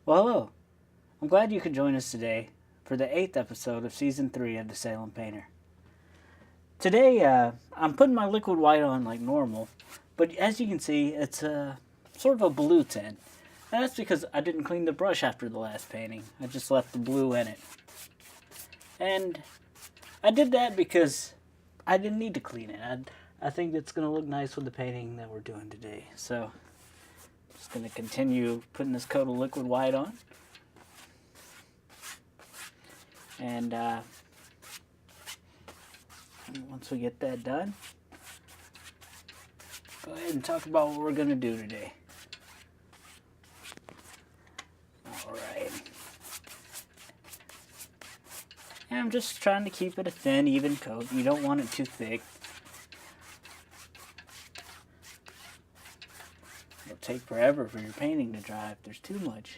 Well, hello. I'm glad you could join us today for the 8th episode of Season 3 of the Salem Painter. Today, I'm putting my liquid white on like normal, but as you can see, it's sort of a blue tint. And that's because I didn't clean the brush after the last painting. I just left the blue in it. And I did that because I didn't need to clean it. I think it's going to look nice with the painting that we're doing today. So, I'm just going to continue putting this coat of liquid white on. And once we get that done, go ahead and talk about what we're going to do today. Alright. And I'm just trying to keep it a thin, even coat. You don't want it too thick. It'll take forever for your painting to dry if there's too much.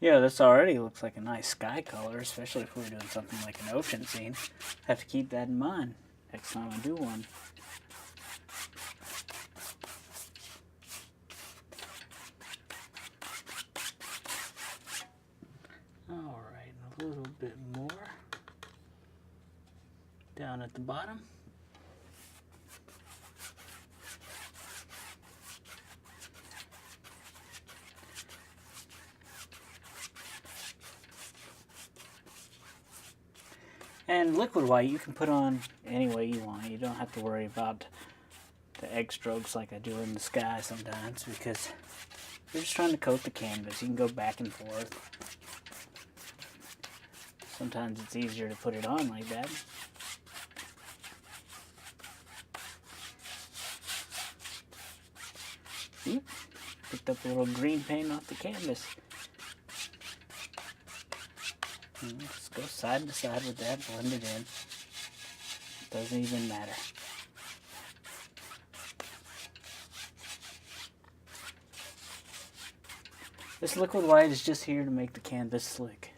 Yeah, this already looks like a nice sky color, especially if we're doing something like an ocean scene. Have to keep that in mind next time I do one. Alright, a little bit more down at the bottom. And liquid white you can put on any way you want. You don't have to worry about the egg strokes like I do in the sky sometimes, because you're just trying to coat the canvas. You can go back and forth. Sometimes it's easier to put it on like that. Oop, picked up a little green paint off the canvas. Just go side to side with that, blend it in. Doesn't even matter. This liquid white is just here to make the canvas slick.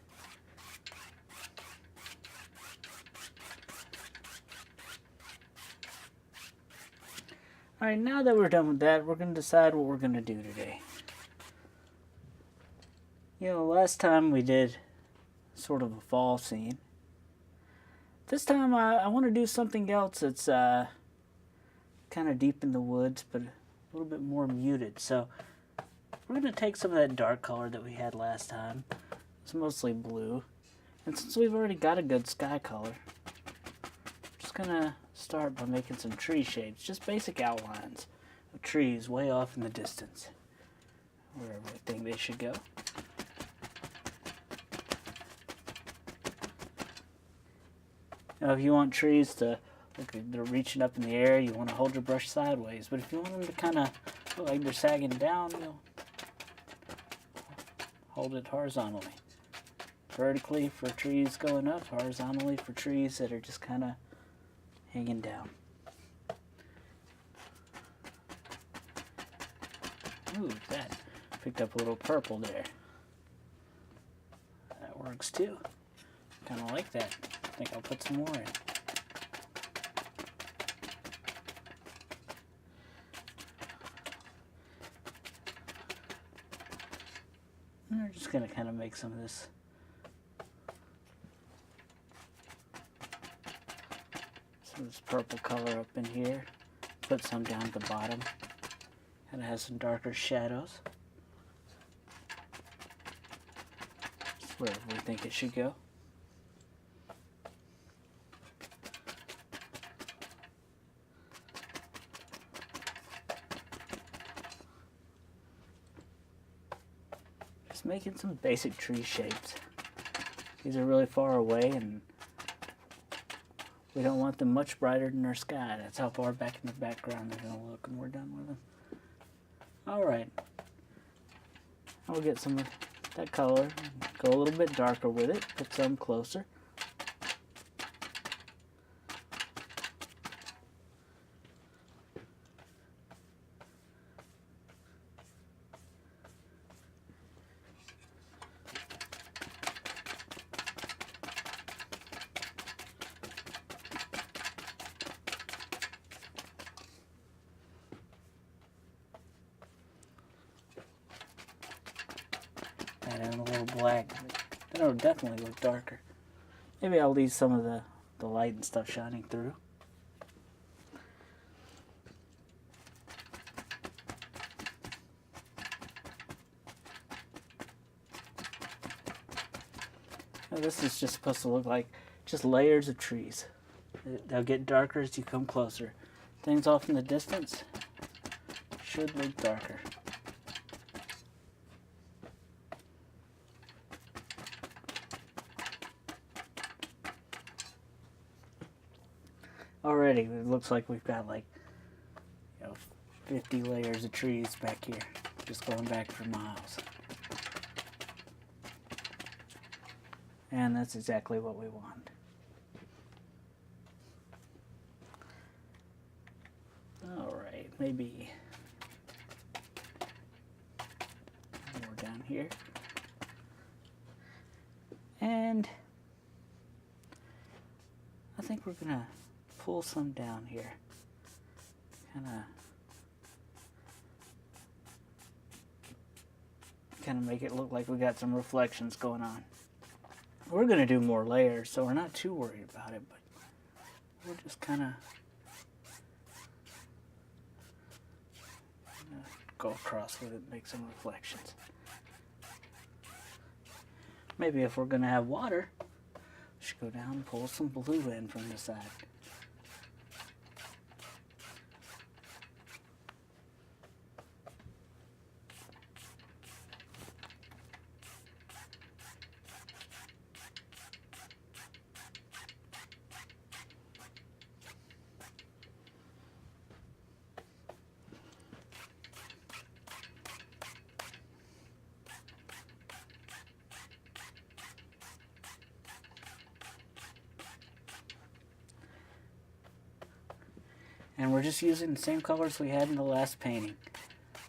Alright, now that we're done with that, we're going to decide what we're going to do today. You know, last time we did sort of a fall scene. This time I want to do something else that's kind of deep in the woods, but a little bit more muted. So we're going to take some of that dark color that we had last time. It's mostly blue. And since we've already got a good sky color, I'm just going to start by making some tree shapes. Just basic outlines of trees way off in the distance, wherever we think they should go. Now, if you want trees to look like they're reaching up in the air, you want to hold your brush sideways. But if you want them to kind of look like they're sagging down, you'll hold it horizontally. Vertically for trees going up, horizontally for trees that are just kind of hanging down. Ooh, that picked up a little purple there. That works too. Kind of like that. I think I'll put some more in. And we're just going to kind of make some of this purple color up in here. Put some down at the bottom. Kind of has some darker shadows. Just where we think it should go. Making some basic tree shapes. These are really far away and we don't want them much brighter than our sky. That's how far back in the background they're going to look when we're done with them. Alright. I'll get some of that color, go a little bit darker with it, put some closer. add in a little black. Then it'll definitely look darker. Maybe I'll leave some of the light and stuff shining through. Now this is just supposed to look like just layers of trees. They'll get darker as you come closer. Things off in the distance should look darker. Already, it looks like we've got like 50 layers of trees back here, just going back for miles. And that's exactly what we want. Alright, maybe more down here. And I think we're gonna pull some down here. Kind of make it look like we got some reflections going on. We're going to do more layers, so we're not too worried about it, but we're just kind of go across with it and make some reflections. Maybe if we're going to have water, we should go down and pull some blue in from the side. And we're just using the same colors we had in the last painting.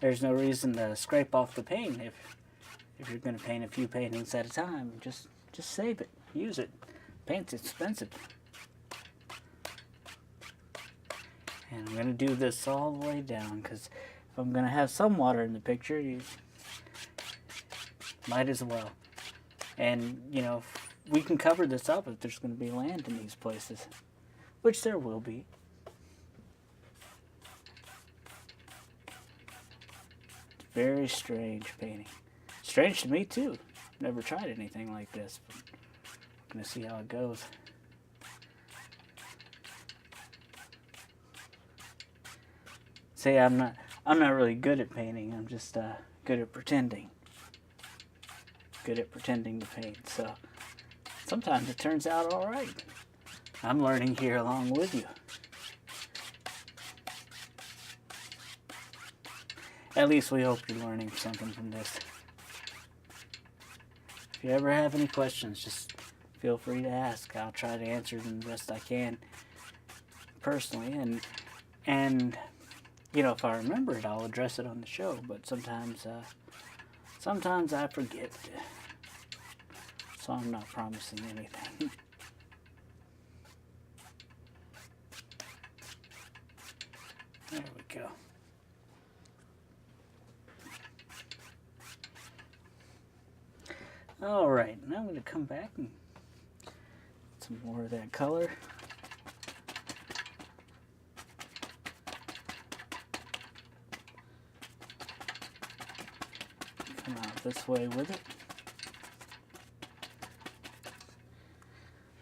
There's no reason to scrape off the paint if you're going to paint a few paintings at a time. Just save it, use it. Paint's expensive. And I'm going to do this all the way down because if I'm going to have some water in the picture, you might as well. And, you know, we can cover this up if there's going to be land in these places, which there will be. Very strange painting. Strange to me too. Never tried anything like this, but I'm gonna see how it goes. See, I'm not really good at painting. I'm just good at pretending. Good at pretending to paint. So sometimes it turns out all right. I'm learning here along with you. At least we hope you're learning something from this. If you ever have any questions, just feel free to ask. I'll try to answer them the best I can personally. And you know, if I remember it, I'll address it on the show. But sometimes I forget. So I'm not promising anything. There we go. Alright, now I'm going to come back and get some more of that color. Come out this way with it.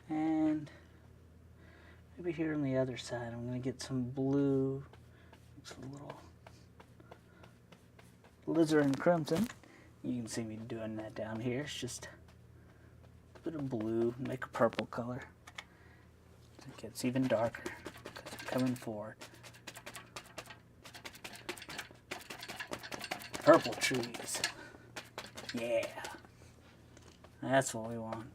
And maybe here on the other side I'm going to get some blue. Looks a little alizarin crimson. You can see me doing that down here. It's just a bit of blue, make a purple color. It gets even darker because I'm coming forward. Purple trees. Yeah. That's what we want.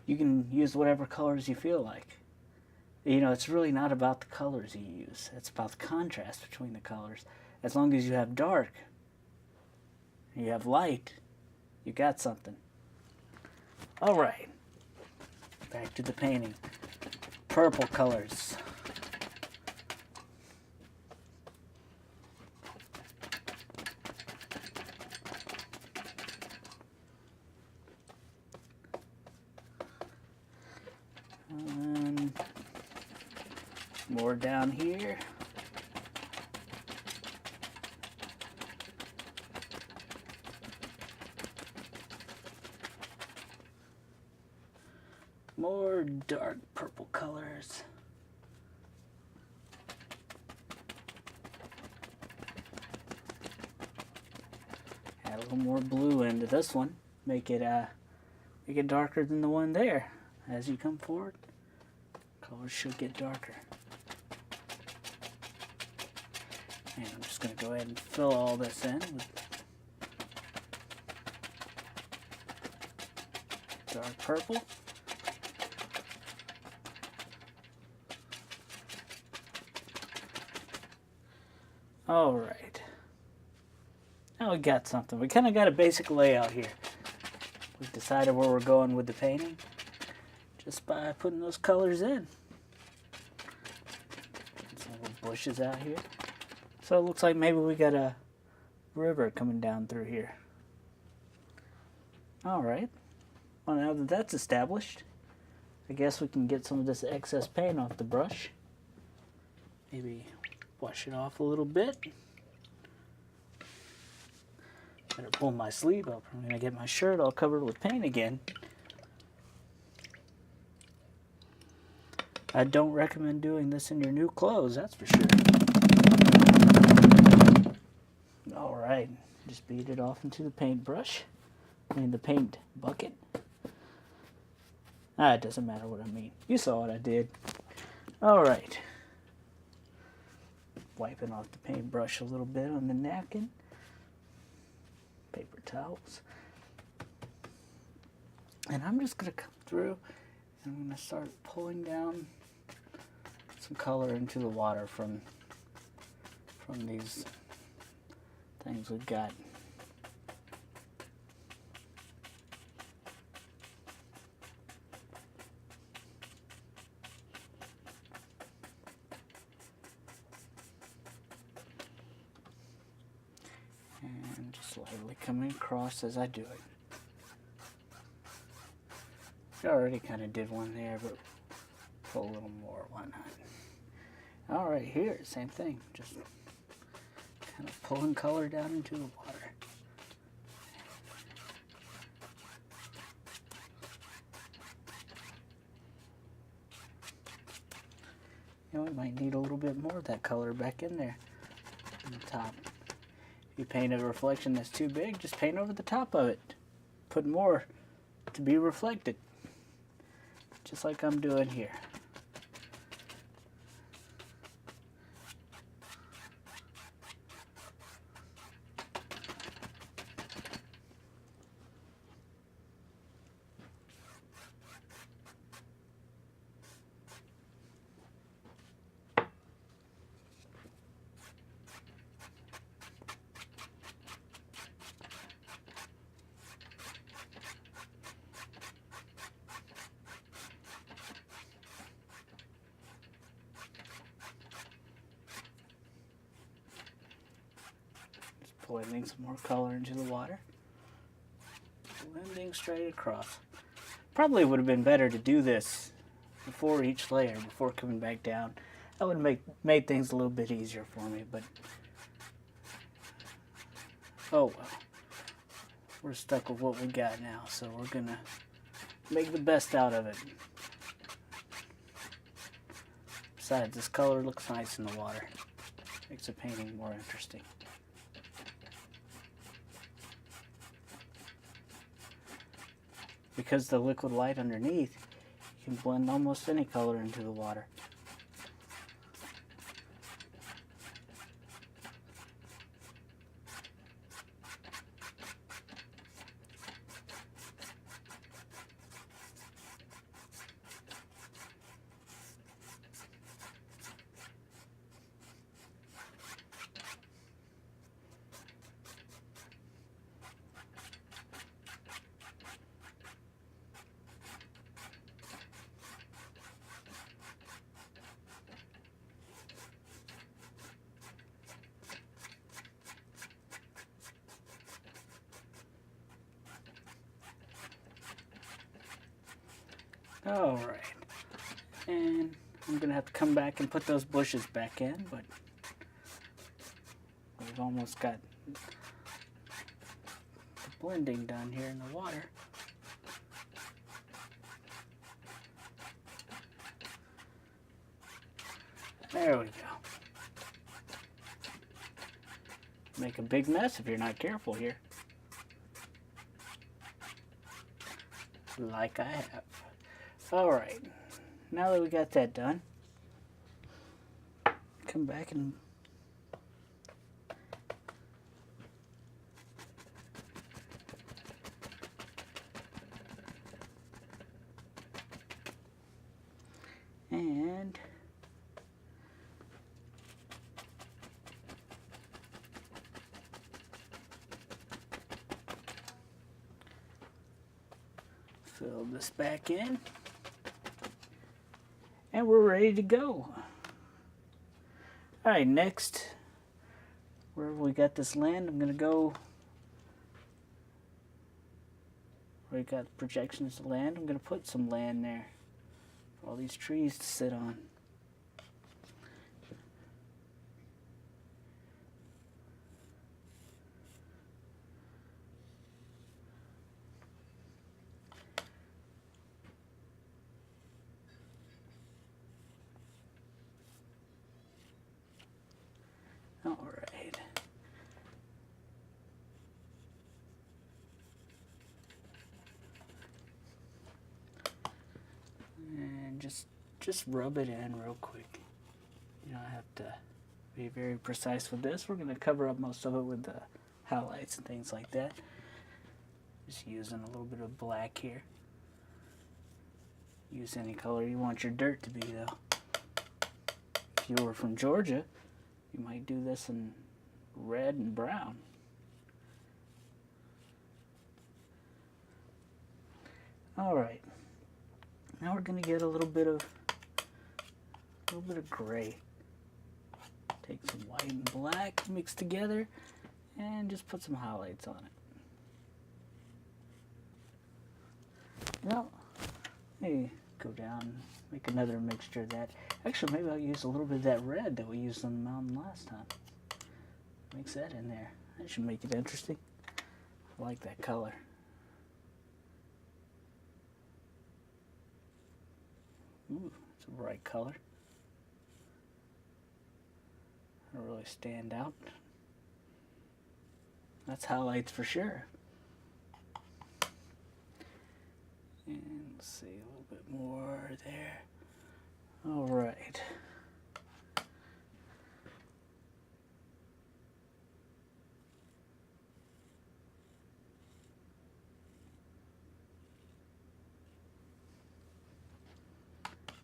You can use whatever colors you feel like. You know, it's really not about the colors you use. It's about the contrast between the colors. As long as you have dark, and you have light, you got something. All right, back to the painting. Purple colors. more down here. More dark purple colors. Add a little more blue into this one. Make it darker than the one there. As you come forward, colors should get darker. And I'm just going to go ahead and fill all this in with dark purple. All right. Now we got something. We kind of got a basic layout here. We've decided where we're going with the painting just by putting those colors in. Some little bushes out here. So it looks like maybe we got a river coming down through here. All right. Well, now that that's established, I guess we can get some of this excess paint off the brush. Maybe wash it off a little bit. Better pull my sleeve up. I'm going to get my shirt all covered with paint again. I don't recommend doing this in your new clothes, that's for sure. Alright, just beat it off into the paintbrush. The paint bucket. It doesn't matter what I mean. You saw what I did. Alright. Wiping off the paintbrush a little bit on the napkin. Paper towels. And I'm just going to come through and I'm going to start pulling down some color into the water from these things we've got. And just lightly coming across as I do it. I already kind of did one there, but pull a little more, why not? All right, here, same thing. Just kind of pulling color down into the water. You know, we might need a little bit more of that color back in there on the top. If you paint a reflection that's too big, just paint over the top of it. Put more to be reflected. Just like I'm doing here. Blending some more color into the water. Blending straight across. Probably would have been better to do this before each layer, before coming back down. That would have made things a little bit easier for me, but oh well. We're stuck with what we got now, so we're gonna make the best out of it. Besides, this color looks nice in the water. Makes the painting more interesting. Because the liquid light underneath, you can blend almost any color into the water. Alright, and I'm going to have to come back and put those bushes back in, but we've almost got the blending done here in the water. There we go. Make a big mess if you're not careful here. Like I have. Alright, now that we got that done, come back and fill this back in, and we're ready to go. Alright, next, wherever we got this land, I'm going to go where we got projections to land. I'm going to put some land there for all these trees to sit on. All right. And just rub it in real quick. You don't have to be very precise with this. We're going to cover up most of it with the highlights and things like that. Just using a little bit of black here. Use any color you want your dirt to be, though. If you were from Georgia, you might do this in red and brown. Alright. Now we're going to get a little bit of gray. Take some white and black, mix together, and just put some highlights on it. Now, maybe go down and make another mixture of that. Actually, maybe I'll use a little bit of that red that we used on the mountain last time. Mix that in there. That should make it interesting. I like that color. Ooh, it's a bright color. It'll really stand out. That's highlights for sure. And let's see, a little bit more there. All right.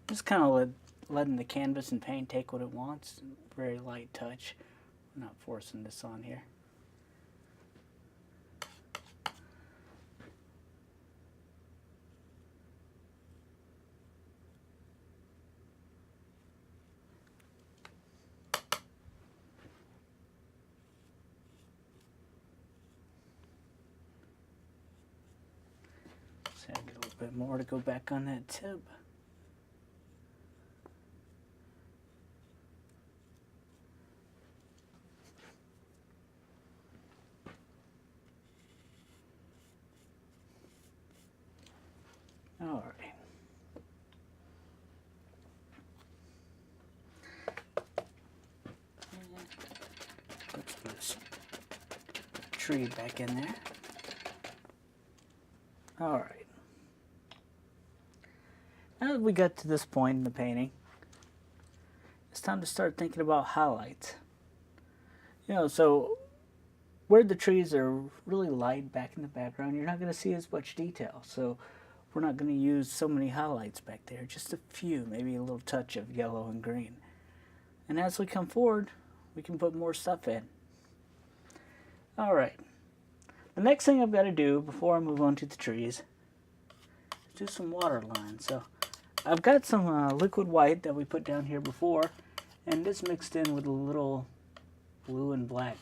Just kind of letting the canvas and paint take what it wants. Very light touch. We're not forcing this on here. So I get a little bit more to go back on that tip. All right. Let's put this tree back in there. All right. Now that we got to this point in the painting, it's time to start thinking about highlights. You know, so where the trees are really light back in the background, you're not going to see as much detail. So we're not going to use so many highlights back there, just a few, maybe a little touch of yellow and green. And as we come forward, we can put more stuff in. All right. The next thing I've got to do before I move on to the trees is do some water lines. So I've got some liquid white that we put down here before, and this mixed in with a little blue and black.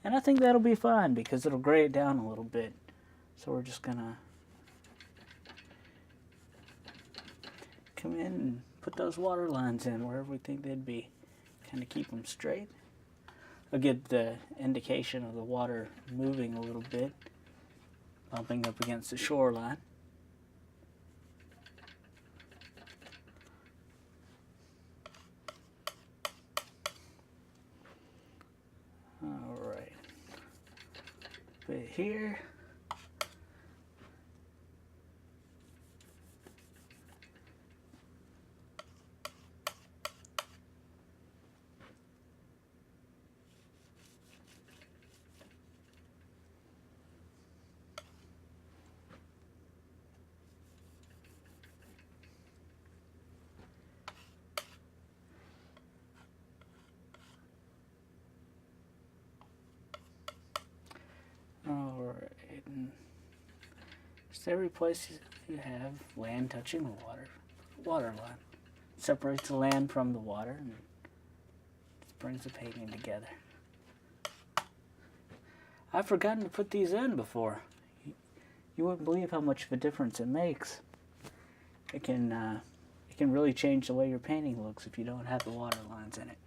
And I think that'll be fine because it'll gray it down a little bit. So we're just going to come in and put those water lines in wherever we think they'd be. Kind of keep them straight. I'll get the indication of the water moving a little bit, bumping up against the shoreline. Alright. Bit here. Alright, just every place you have land touching the water line. Separates the land from the water and just brings the painting together. I've forgotten to put these in before. You wouldn't believe how much of a difference it makes. It can really change the way your painting looks if you don't have the water lines in it.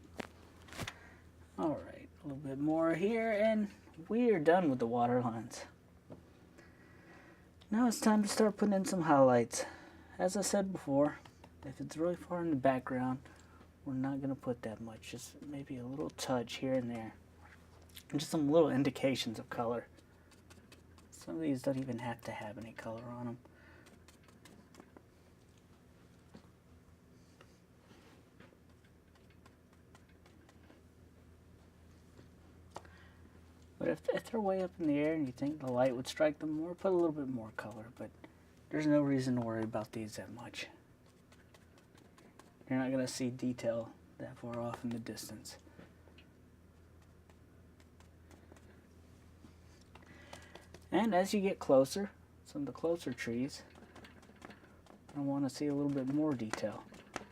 Alright, a little bit more here and we are done with the water lines. Now it's time to start putting in some highlights. As I said before, if it's really far in the background, we're not going to put that much. Just maybe a little touch here and there. And just some little indications of color. Some of these don't even have to have any color on them. But if they're way up in the air and you think the light would strike them more, put a little bit more color. But there's no reason to worry about these that much. You're not going to see detail that far off in the distance. And as you get closer, some of the closer trees, I want to see a little bit more detail.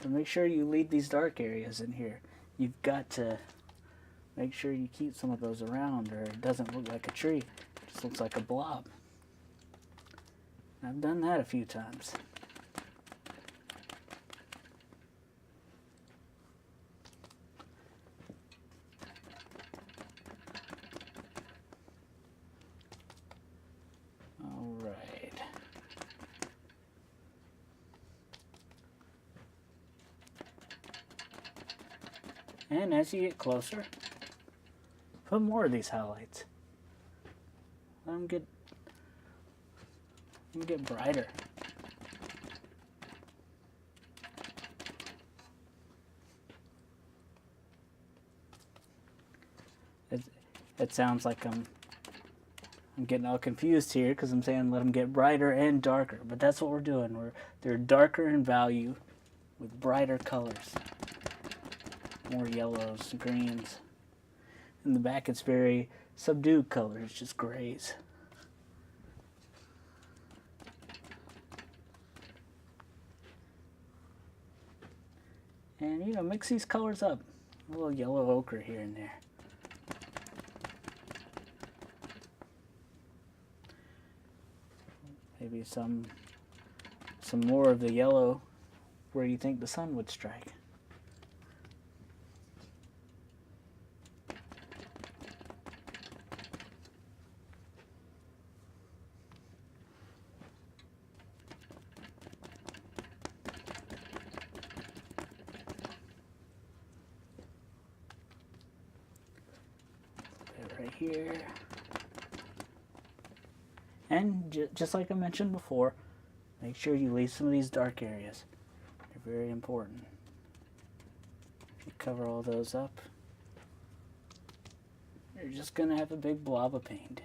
But make sure you leave these dark areas in here. You've got to make sure you keep some of those around or it doesn't look like a tree. It just looks like a blob. I've done that a few times. Alright. And as you get closer, put more of these highlights. Let them get brighter. It sounds like I'm getting all confused here because I'm saying let them get brighter and darker, but that's what we're doing. They're darker in value with brighter colors. More yellows, greens. In the back it's very subdued colors, just grays. And mix these colors up. A little yellow ochre here and there. Maybe some more of the yellow where you think the sun would strike. Right here. And just like I mentioned before, make sure you leave some of these dark areas. They're very important. If you cover all those up, you're just going to have a big blob of paint.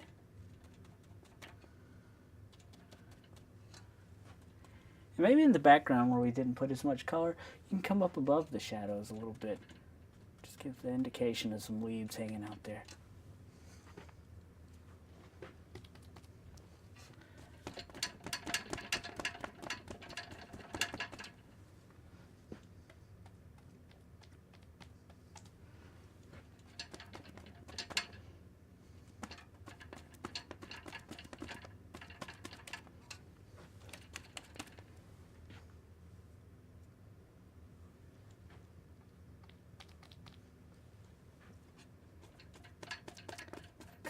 And maybe in the background where we didn't put as much color, you can come up above the shadows a little bit. Just give the indication of some leaves hanging out there.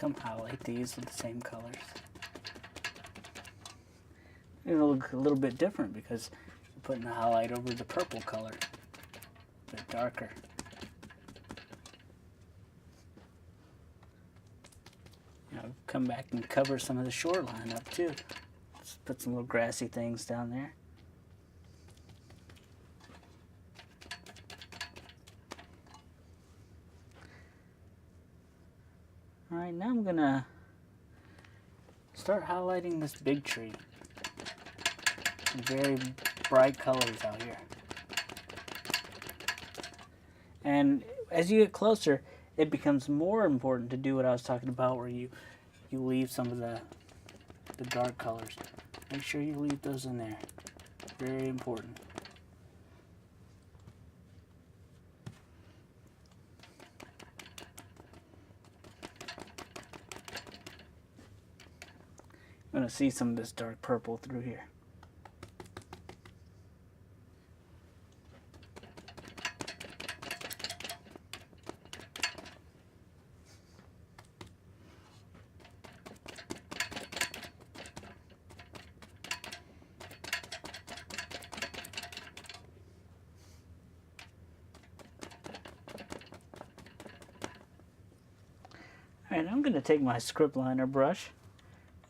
come highlight these with the same colors. It'll look a little bit different because you're putting the highlight over the purple color, a bit darker. Now come back and cover some of the shoreline up too. Just put some little grassy things down there. Alright, now I'm gonna start highlighting this big tree. Some very bright colors out here. And as you get closer, it becomes more important to do what I was talking about, where you leave some of the dark colors. Make sure you leave those in there. Very important. I'm going to see some of this dark purple through here. Alright, I'm going to take my script liner brush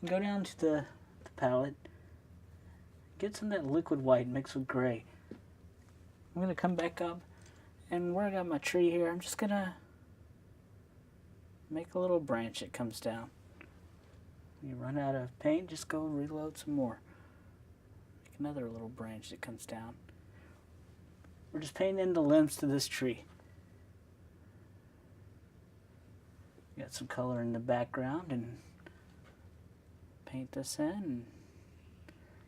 and go down to the palette, get some of that liquid white mixed with gray. I'm going to come back up, and where I got my tree here, I'm just going to make a little branch that comes down. When you run out of paint, just go reload some more. Make another little branch that comes down. We're just painting in the limbs to this tree. Got some color in the background, and paint this in and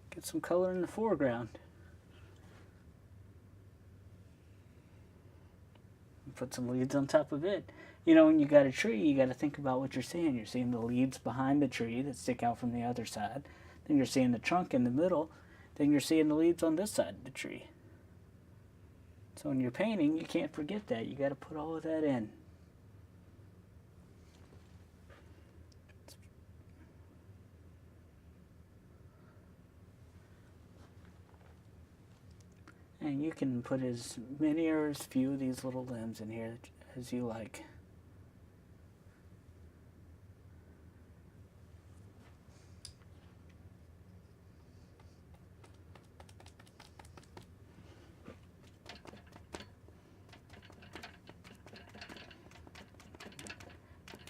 get some color in the foreground. And put some leaves on top of it. You know, when you got a tree, you got to think about what you're seeing. You're seeing the leaves behind the tree that stick out from the other side. Then you're seeing the trunk in the middle. Then you're seeing the leaves on this side of the tree. So when you're painting, you can't forget that. You got to put all of that in. And you can put as many or as few of these little limbs in here as you like.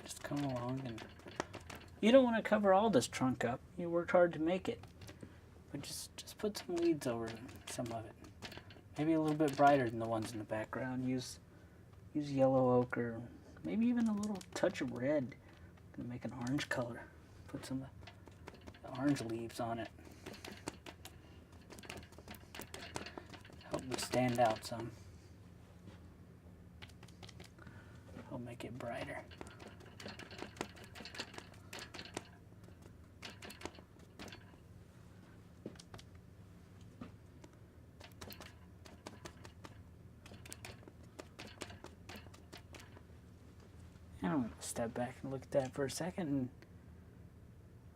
Just come along, and you don't want to cover all this trunk up. You worked hard to make it. But just put some leaves over some of it. Maybe a little bit brighter than the ones in the background. Use yellow ochre, maybe even a little touch of red. Gonna make an orange color. Put some of the orange leaves on it. Help it stand out some. Help make it brighter. I'm going to step back and look at that for a second, and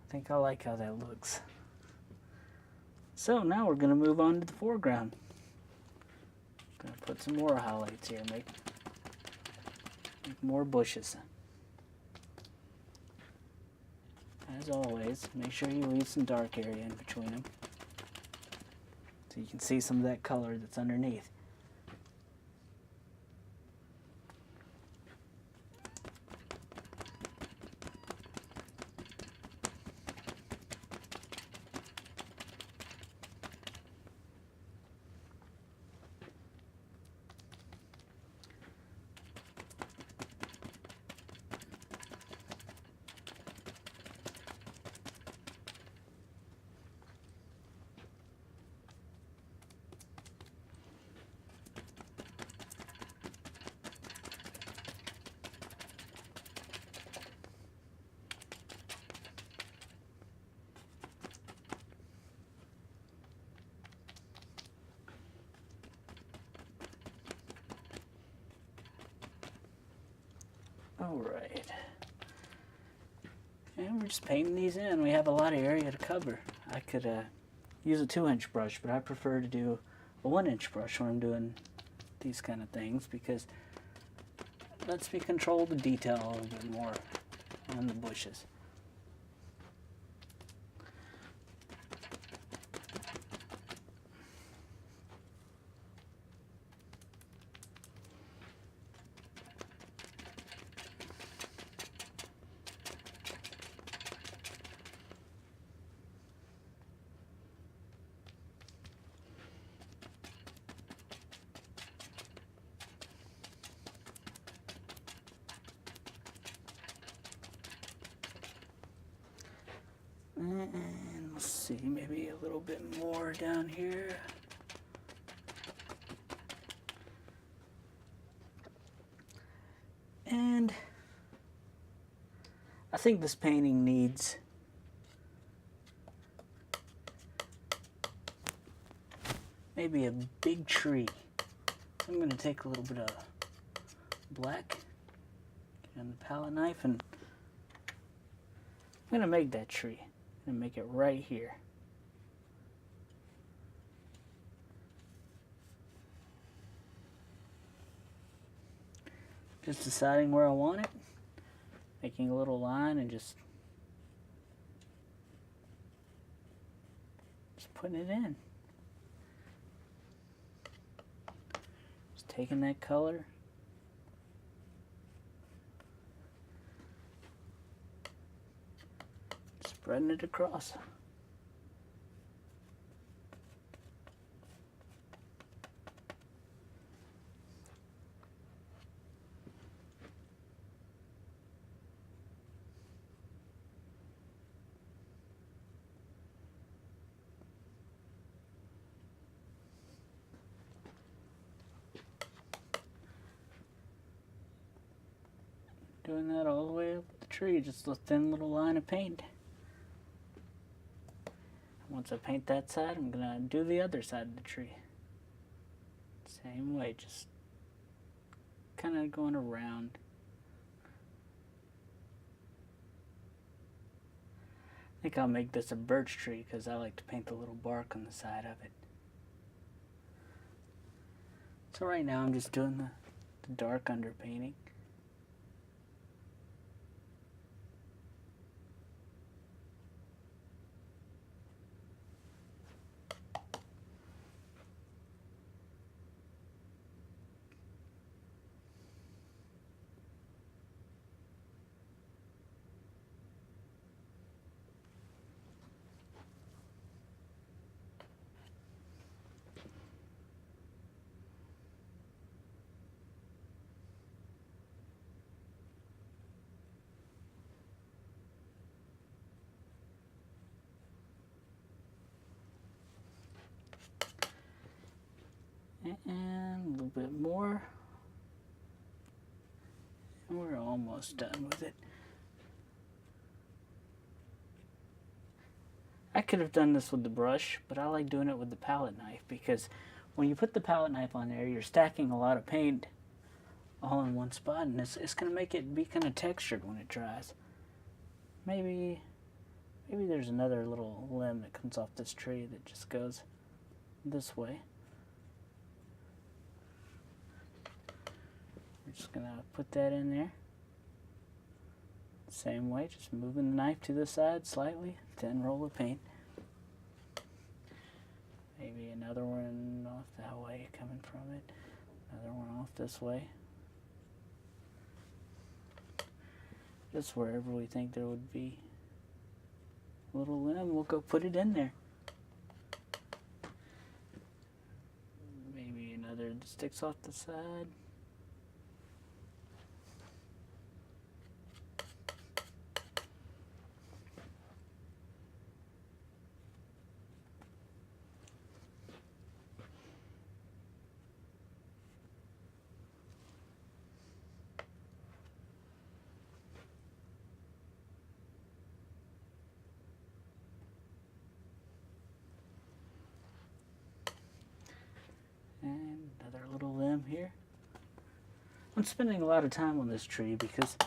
I think I like how that looks. So now we're going to move on to the foreground. Going to put some more highlights here, make more bushes. As always, make sure you leave some dark area in between them so you can see some of that color that's underneath. Alright, And we're just painting these in. We have a lot of area to cover. I could use a 2-inch brush, but I prefer to do a 1-inch brush when I'm doing these kind of things because it lets me control the detail a little bit more on the bushes. And let's see, maybe a little bit more down here. And I think this painting needs maybe a big tree. So I'm going to take a little bit of black and the palette knife, and I'm going to make that tree. I'm going to make it right here. Just deciding where I want it, making a little line and just putting it in. Just taking that color, spreading it across. Doing that all the way up the tree, just a thin little line of paint. Once I paint that side, I'm gonna do the other side of the tree. Same way, just kind of going around. I think I'll make this a birch tree because I like to paint the little bark on the side of it. So right now I'm just doing the dark underpainting. And a little bit more. And we're almost done with it. I could have done this with the brush, but I like doing it with the palette knife because when you put the palette knife on there, you're stacking a lot of paint all in one spot, and it's going to make it be kind of textured when it dries. Maybe there's another little limb that comes off this tree that just goes this way. We're just going to put that in there. Same way, just moving the knife to the side slightly, thin roll of paint. Maybe another one off that way coming from it. Another one off this way. Just wherever we think there would be a little limb, we'll go put it in there. Maybe another that sticks off the side. And another little limb here. I'm spending a lot of time on this tree because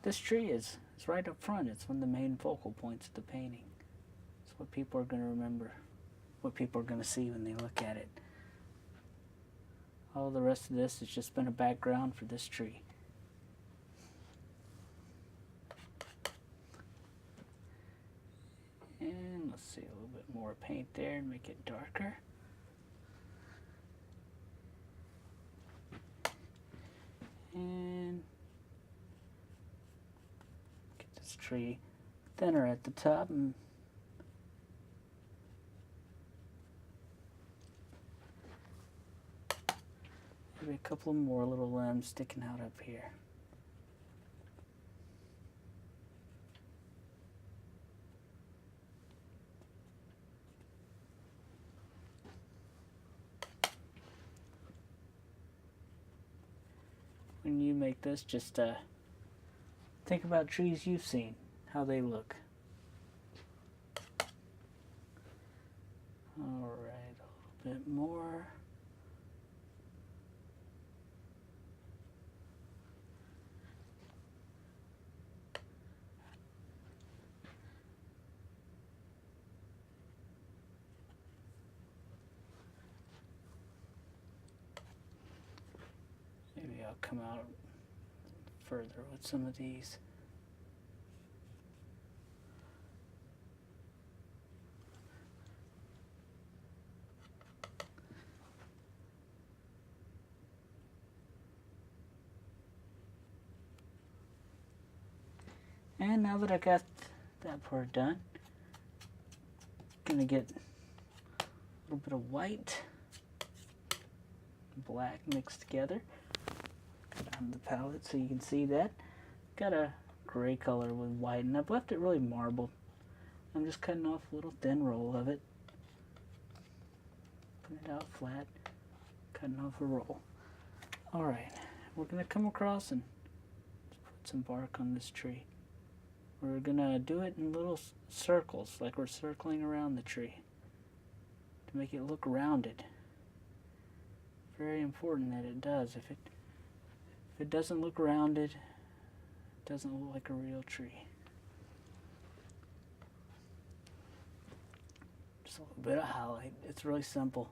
this tree is It's right up front. It's one of the main focal points of the painting. It's what people are going to remember, what people are going to see when they look at it. All the rest of this has just been a background for this tree. And let's see, a little bit more paint there and make it darker. And get this tree thinner at the top and maybe a couple more little limbs sticking out up here. When you make this, just think about trees you've seen, how they look. All right, a little bit more. Maybe I'll come out further with some of these. And now that I got that part done, I'm gonna get a little bit of white and black mixed together. Put it on the palette so you can see that. Got a gray color with white, and I've left it really marbled. I'm just cutting off a little thin roll of it. Putting it out flat, cutting off a roll. Alright, we're gonna come across and put some bark on this tree. We're gonna do it in little circles, like we're circling around the tree, to make it look rounded. Very important that it does. If it doesn't look rounded, it doesn't look like a real tree. Just a little bit of highlight. It's really simple.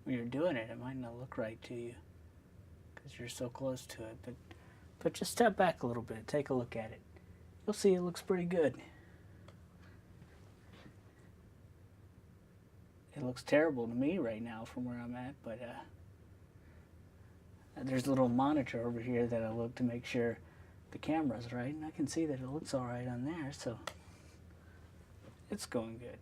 When you're doing it, it might not look right to you because you're so close to it, but just step back a little bit, take a look at it. You'll see it looks pretty good. It looks terrible to me right now from where I'm at, but there's a little monitor over here that I look to make sure the camera's right, and I can see that it looks all right on there, so it's going good.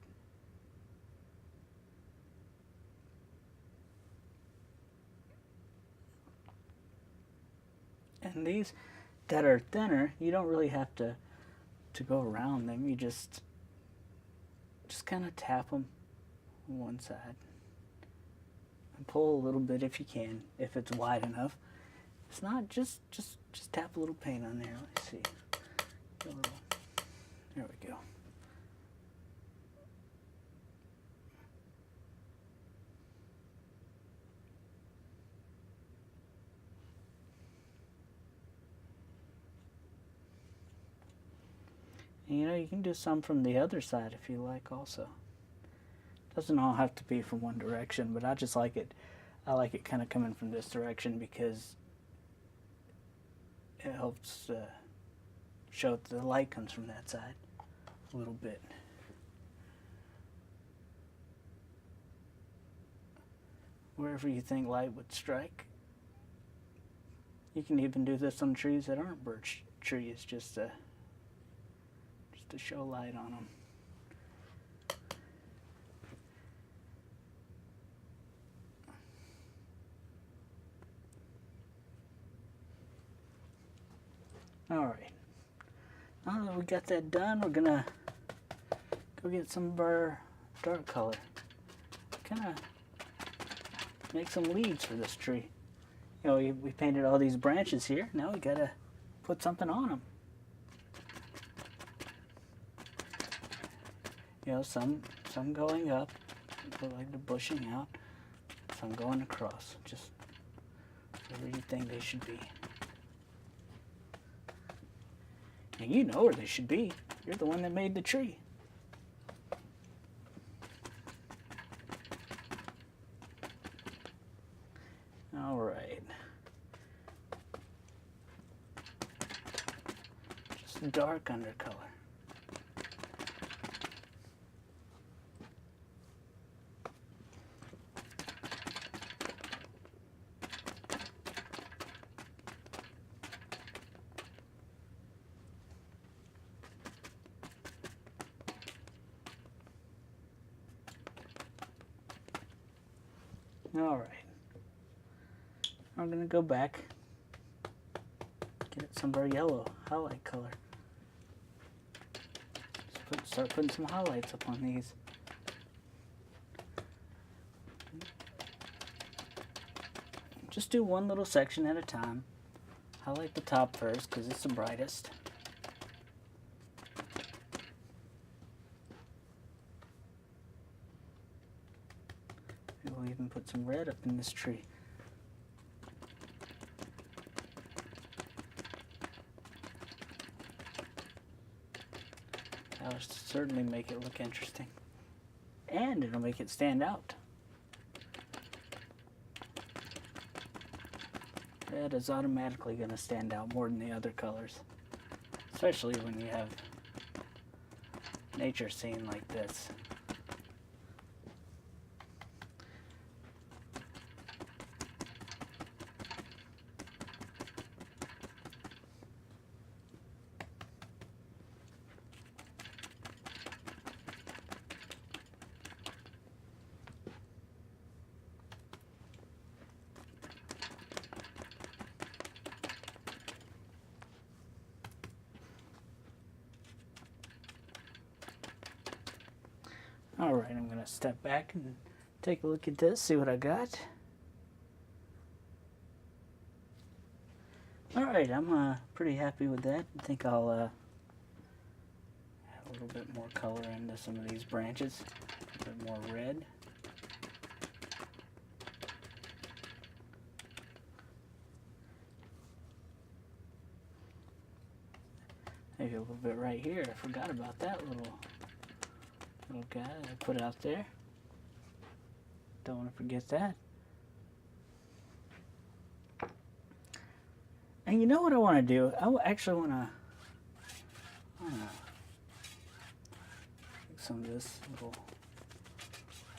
And these that are thinner, you don't really have to go around them. You just kind of tap them on one side and pull a little bit if you can, if it's wide enough. If it's not, just tap a little paint on there. Let's see. There we go. And, you know, you can do some from the other side if you like also. Doesn't all have to be from one direction, but I just like it. I like it kind of coming from this direction because it helps show that the light comes from that side a little bit. Wherever you think light would strike. You can even do this on trees that aren't birch trees, just to show light on them. Alright, now that we got that done, we're gonna go get some of our dark color. Kind of make some leaves for this tree. You know, we painted all these branches here, now we gotta put something on them. You know, some going up, like the bushing out, some going across, just wherever you think they should be. And you know where they should be. You're the one that made the tree. All right. Just dark undercolor. All right. I'm going to go back, get some of our yellow highlight color. Start putting some highlights up on these. Just do one little section at a time. Highlight the top first because it's the brightest. We'll even put some red up in this tree. That'll certainly make it look interesting. And it'll make it stand out. Red is automatically going to stand out more than the other colors. Especially when you have nature scene like this. Alright, I'm going to step back and take a look at this, see what I got. Alright, I'm pretty happy with that. I think I'll add a little bit more color into some of these branches. A bit more red. Maybe a little bit right here. I forgot about that little guy that I put out there. Don't want to forget that. And you know what I want to do? I actually want to make some of this a little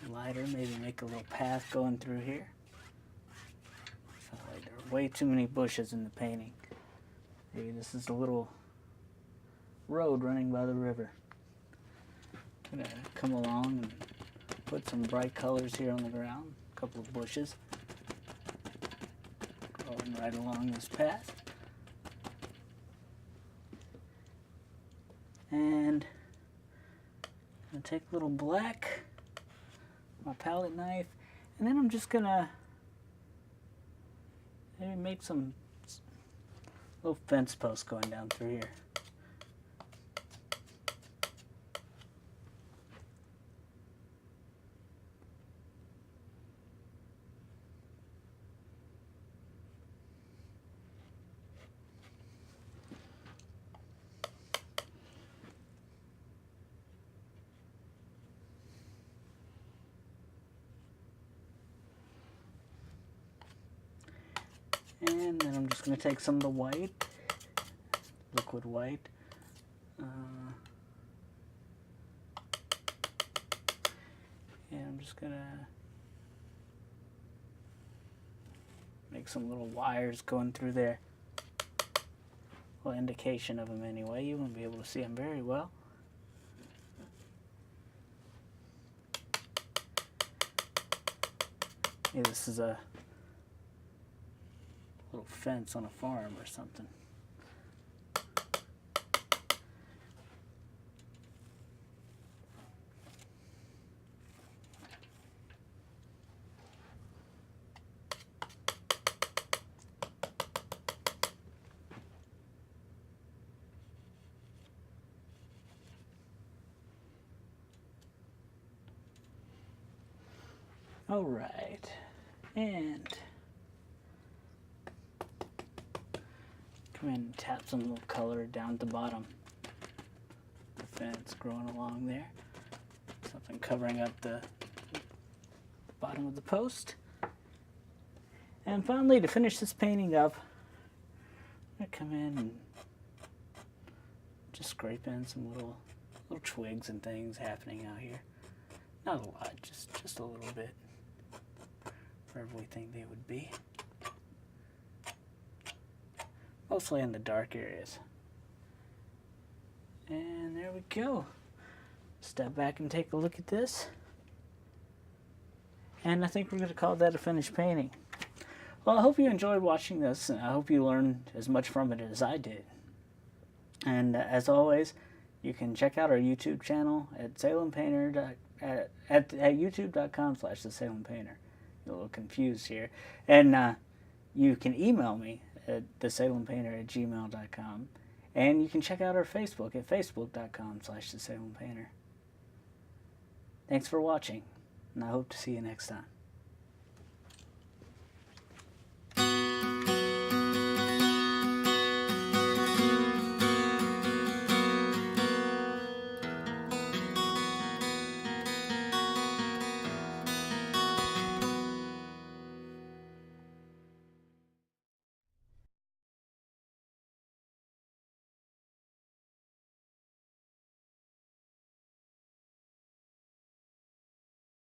lighter. Maybe make a little path going through here. I feel like there are way too many bushes in the painting. Maybe this is a little road running by the river. I'm going to come along and put some bright colors here on the ground. A couple of bushes going right along this path. And I'm going to take a little black, my palette knife, and then I'm just going to maybe make some little fence posts going down through here. And then I'm just going to take some of the white, liquid white, and I'm just going to make some little wires going through there. Well, indication of them anyway. You won't be able to see them very well. Maybe this is a little fence on a farm or something. All right, and Come in and tap some little color down at the bottom. The fence growing along there. Something covering up the bottom of the post. And finally, to finish this painting up, I'm going to come in and just scrape in some little twigs and things happening out here. Not a lot, just a little bit, wherever we think they would be. Mostly in the dark areas. And there we go. Step back and take a look at this. And I think we're going to call that a finished painting. Well, I hope you enjoyed watching this, and I hope you learned as much from it as I did. And as always, you can check out our YouTube channel at Salem Painter at youtube.com/theSalemPainter. You're a little confused here. And you can email me at theSalemPainter@gmail.com. And you can check out our Facebook at facebook.com/theSalemPainter. Thanks for watching, and I hope to see you next time.